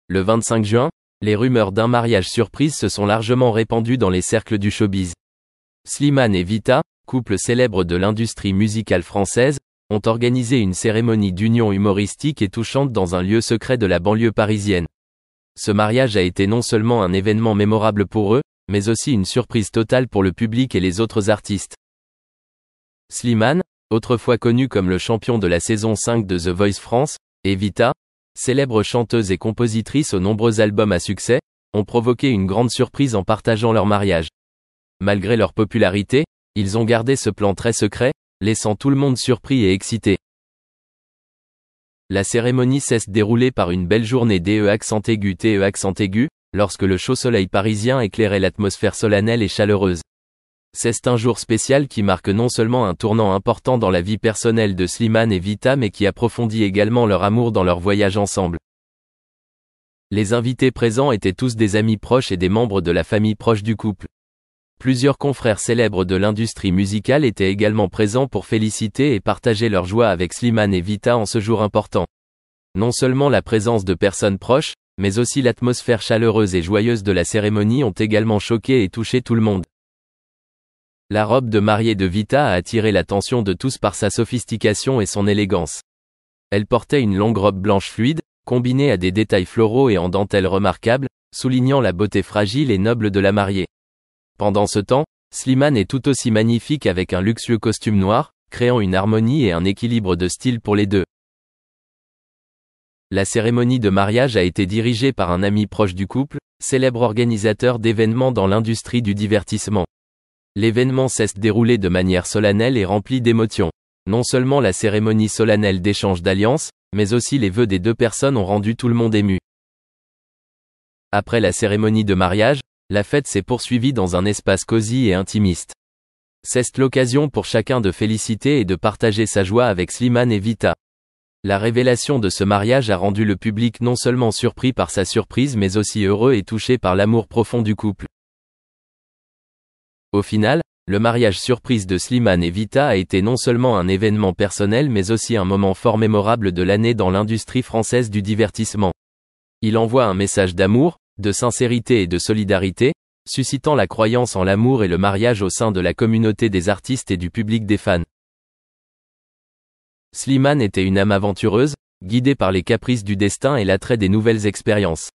Le 25 juin, les rumeurs d'un mariage surprise se sont largement répandues dans les cercles du showbiz. Slimane et Vita, couple célèbre de l'industrie musicale française, ont organisé une cérémonie d'union humoristique et touchante dans un lieu secret de la banlieue parisienne. Ce mariage a été non seulement un événement mémorable pour eux, mais aussi une surprise totale pour le public et les autres artistes. Slimane, autrefois connu comme le champion de la saison 5 de The Voice France, et Vita, célèbre chanteuse et compositrice aux nombreux albums à succès, ont provoqué une grande surprise en partageant leur mariage. Malgré leur popularité, ils ont gardé ce plan très secret, laissant tout le monde surpris et excité. La cérémonie s'est déroulée par une belle journée TE, lorsque le chaud soleil parisien éclairait l'atmosphère solennelle et chaleureuse. C'est un jour spécial qui marque non seulement un tournant important dans la vie personnelle de Slimane et Vita mais qui approfondit également leur amour dans leur voyage ensemble. Les invités présents étaient tous des amis proches et des membres de la famille proche du couple. Plusieurs confrères célèbres de l'industrie musicale étaient également présents pour féliciter et partager leur joie avec Slimane et Vita en ce jour important. Non seulement la présence de personnes proches, mais aussi l'atmosphère chaleureuse et joyeuse de la cérémonie ont également choqué et touché tout le monde. La robe de mariée de Vita a attiré l'attention de tous par sa sophistication et son élégance. Elle portait une longue robe blanche fluide, combinée à des détails floraux et en dentelle remarquables, soulignant la beauté fragile et noble de la mariée. Pendant ce temps, Slimane est tout aussi magnifique avec un luxueux costume noir, créant une harmonie et un équilibre de style pour les deux. La cérémonie de mariage a été dirigée par un ami proche du couple, célèbre organisateur d'événements dans l'industrie du divertissement. L'événement s'est déroulé de manière solennelle et remplie d'émotions. Non seulement la cérémonie solennelle d'échange d'alliances, mais aussi les vœux des deux personnes ont rendu tout le monde ému. Après la cérémonie de mariage, la fête s'est poursuivie dans un espace cosy et intimiste. C'est l'occasion pour chacun de féliciter et de partager sa joie avec Slimane et Vita. La révélation de ce mariage a rendu le public non seulement surpris par sa surprise mais aussi heureux et touché par l'amour profond du couple. Au final, le mariage surprise de Slimane et Vita a été non seulement un événement personnel mais aussi un moment fort mémorable de l'année dans l'industrie française du divertissement. Il envoie un message d'amour, de sincérité et de solidarité, suscitant la croyance en l'amour et le mariage au sein de la communauté des artistes et du public des fans. Slimane était une âme aventureuse, guidée par les caprices du destin et l'attrait des nouvelles expériences.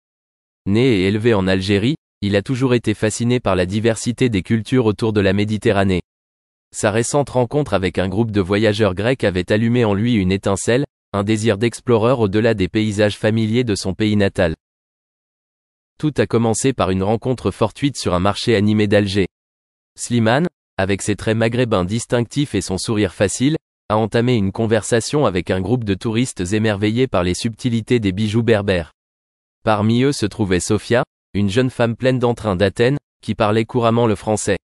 Né et élevé en Algérie, il a toujours été fasciné par la diversité des cultures autour de la Méditerranée. Sa récente rencontre avec un groupe de voyageurs grecs avait allumé en lui une étincelle, un désir d'explorer au-delà des paysages familiers de son pays natal. Tout a commencé par une rencontre fortuite sur un marché animé d'Alger. Slimane, avec ses traits maghrébins distinctifs et son sourire facile, a entamé une conversation avec un groupe de touristes émerveillés par les subtilités des bijoux berbères. Parmi eux se trouvait Sofia, une jeune femme pleine d'entrain d'Athènes, qui parlait couramment le français.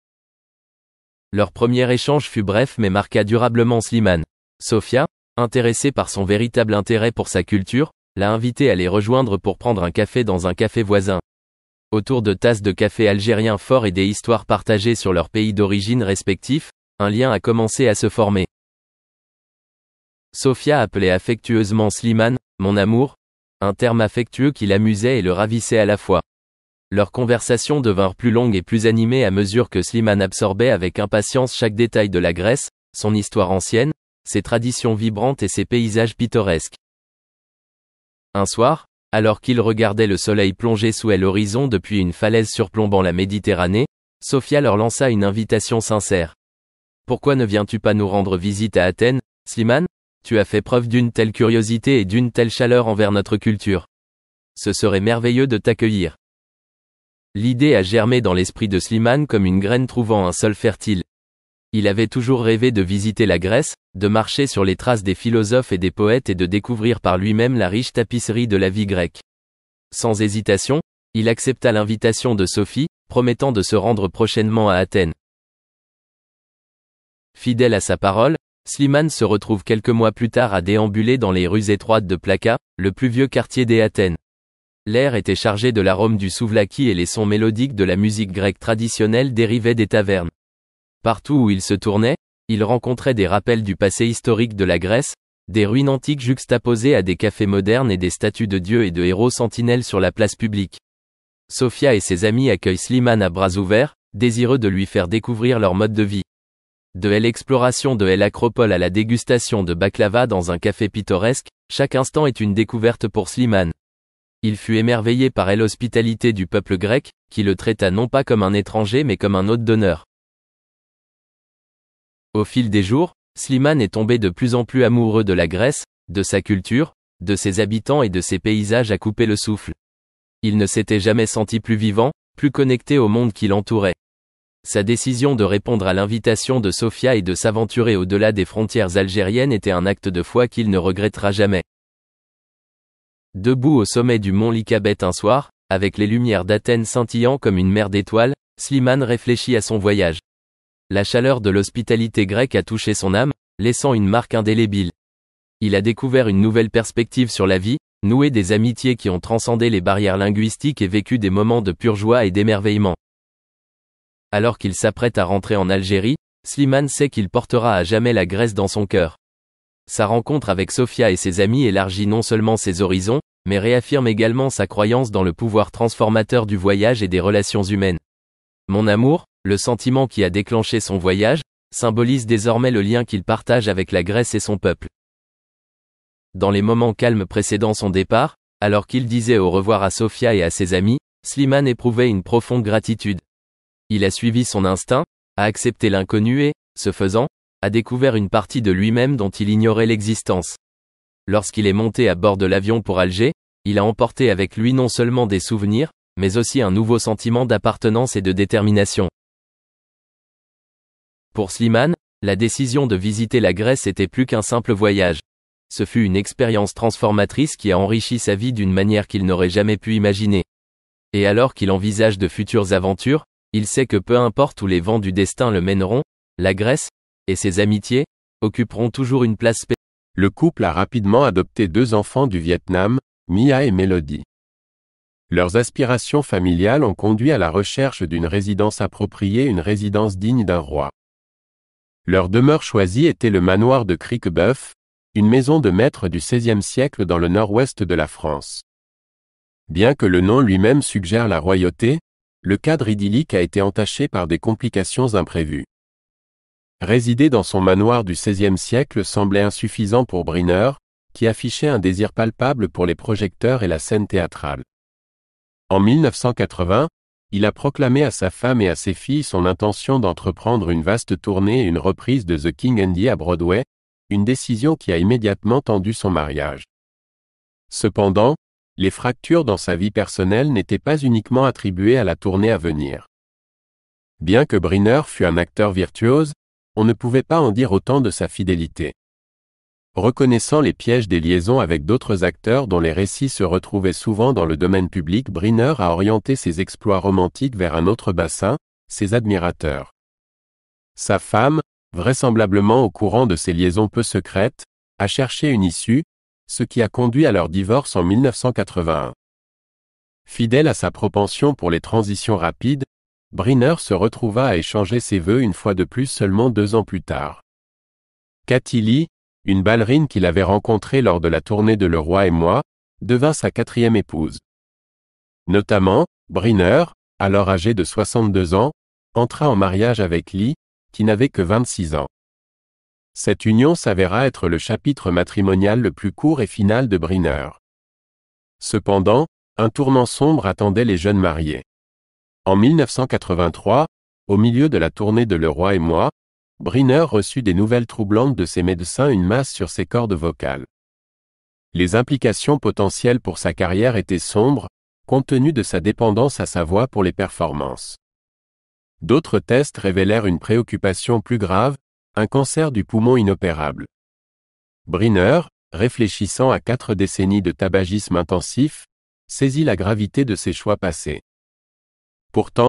Leur premier échange fut bref mais marqua durablement Slimane. Sofia, intéressée par son véritable intérêt pour sa culture, l'a invité à les rejoindre pour prendre un café dans un café voisin. Autour de tasses de café algérien fort et des histoires partagées sur leurs pays d'origine respectifs, un lien a commencé à se former. Sofia appelait affectueusement Slimane « mon amour », un terme affectueux qui l'amusait et le ravissait à la fois. Leurs conversations devinrent plus longues et plus animées à mesure que Slimane absorbait avec impatience chaque détail de la Grèce, son histoire ancienne, ses traditions vibrantes et ses paysages pittoresques. Un soir, alors qu'il regardait le soleil plonger sous l'horizon depuis une falaise surplombant la Méditerranée, Sofia leur lança une invitation sincère. « Pourquoi ne viens-tu pas nous rendre visite à Athènes, Slimane ? Tu as fait preuve d'une telle curiosité et d'une telle chaleur envers notre culture. Ce serait merveilleux de t'accueillir. » L'idée a germé dans l'esprit de Slimane comme une graine trouvant un sol fertile. Il avait toujours rêvé de visiter la Grèce, de marcher sur les traces des philosophes et des poètes et de découvrir par lui-même la riche tapisserie de la vie grecque. Sans hésitation, il accepta l'invitation de Sophie, promettant de se rendre prochainement à Athènes. Fidèle à sa parole, Slimane se retrouve quelques mois plus tard à déambuler dans les rues étroites de Plaka, le plus vieux quartier des Athènes. L'air était chargé de l'arôme du souvlaki et les sons mélodiques de la musique grecque traditionnelle dérivaient des tavernes. Partout où il se tournait, il rencontrait des rappels du passé historique de la Grèce, Des ruines antiques juxtaposées à des cafés modernes et des statues de dieux et de héros sentinelles sur la place publique. Sofia et ses amis accueillent Slimane à bras ouverts, désireux de lui faire découvrir leur mode de vie. De l'exploration de l'Acropole à la dégustation de baklava dans un café pittoresque, chaque instant est une découverte pour Slimane. Il fut émerveillé par l'hospitalité du peuple grec, qui le traita non pas comme un étranger mais comme un hôte d'honneur. Au fil des jours, Slimane est tombé de plus en plus amoureux de la Grèce, de sa culture, de ses habitants et de ses paysages à couper le souffle. Il ne s'était jamais senti plus vivant, plus connecté au monde qui l'entourait. Sa décision de répondre à l'invitation de Sofia et de s'aventurer au-delà des frontières algériennes était un acte de foi qu'il ne regrettera jamais. Debout au sommet du mont Lycabette un soir, avec les lumières d'Athènes scintillant comme une mer d'étoiles, Slimane réfléchit à son voyage. La chaleur de l'hospitalité grecque a touché son âme, laissant une marque indélébile. Il a découvert une nouvelle perspective sur la vie, noué des amitiés qui ont transcendé les barrières linguistiques et vécu des moments de pure joie et d'émerveillement. Alors qu'il s'apprête à rentrer en Algérie, Slimane sait qu'il portera à jamais la Grèce dans son cœur. Sa rencontre avec Sofia et ses amis élargit non seulement ses horizons, mais réaffirme également sa croyance dans le pouvoir transformateur du voyage et des relations humaines. Mon amour, le sentiment qui a déclenché son voyage, symbolise désormais le lien qu'il partage avec la Grèce et son peuple. Dans les moments calmes précédant son départ, alors qu'il disait au revoir à Sofia et à ses amis, Slimane éprouvait une profonde gratitude. Il a suivi son instinct, a accepté l'inconnu et, ce faisant, a découvert une partie de lui-même dont il ignorait l'existence. Lorsqu'il est monté à bord de l'avion pour Alger, il a emporté avec lui non seulement des souvenirs, mais aussi un nouveau sentiment d'appartenance et de détermination. Pour Slimane, la décision de visiter la Grèce était plus qu'un simple voyage. Ce fut une expérience transformatrice qui a enrichi sa vie d'une manière qu'il n'aurait jamais pu imaginer. Et alors qu'il envisage de futures aventures, il sait que peu importe où les vents du destin le mèneront, la Grèce, et ses amitiés, occuperont toujours une place spéciale. Le couple a rapidement adopté 2 enfants du Vietnam, Mia et Melody. Leurs aspirations familiales ont conduit à la recherche d'une résidence appropriée, une résidence digne d'un roi. Leur demeure choisie était le manoir de Criquebeuf, une maison de maître du XVIe siècle dans le nord-ouest de la France. Bien que le nom lui-même suggère la royauté, le cadre idyllique a été entaché par des complications imprévues. Résider dans son manoir du XVIe siècle semblait insuffisant pour Briner, qui affichait un désir palpable pour les projecteurs et la scène théâtrale. En 1980, il a proclamé à sa femme et à ses filles son intention d'entreprendre une vaste tournée et une reprise de The King Andy à Broadway, une décision qui a immédiatement tendu son mariage. Cependant, les fractures dans sa vie personnelle n'étaient pas uniquement attribuées à la tournée à venir. Bien que Briner fût un acteur virtuose, on ne pouvait pas en dire autant de sa fidélité. Reconnaissant les pièges des liaisons avec d'autres acteurs dont les récits se retrouvaient souvent dans le domaine public, Briner a orienté ses exploits romantiques vers un autre bassin, ses admirateurs. Sa femme, vraisemblablement au courant de ces liaisons peu secrètes, a cherché une issue, ce qui a conduit à leur divorce en 1981. Fidèle à sa propension pour les transitions rapides, Briner se retrouva à échanger ses vœux une fois de plus seulement 2 ans plus tard. Cathy Lee, une ballerine qu'il avait rencontrée lors de la tournée de Le Roi et moi, devint sa 4e épouse. Notamment, Briner, alors âgé de 62 ans, entra en mariage avec Lee, qui n'avait que 26 ans. Cette union s'avéra être le chapitre matrimonial le plus court et final de Briner. Cependant, un tournant sombre attendait les jeunes mariés. En 1983, au milieu de la tournée de Le Roi et moi, Briner reçut des nouvelles troublantes de ses médecins, une masse sur ses cordes vocales. Les implications potentielles pour sa carrière étaient sombres, compte tenu de sa dépendance à sa voix pour les performances. D'autres tests révélèrent une préoccupation plus grave, un cancer du poumon inopérable. Briner, réfléchissant à 4 décennies de tabagisme intensif, saisit la gravité de ses choix passés. Pourtant,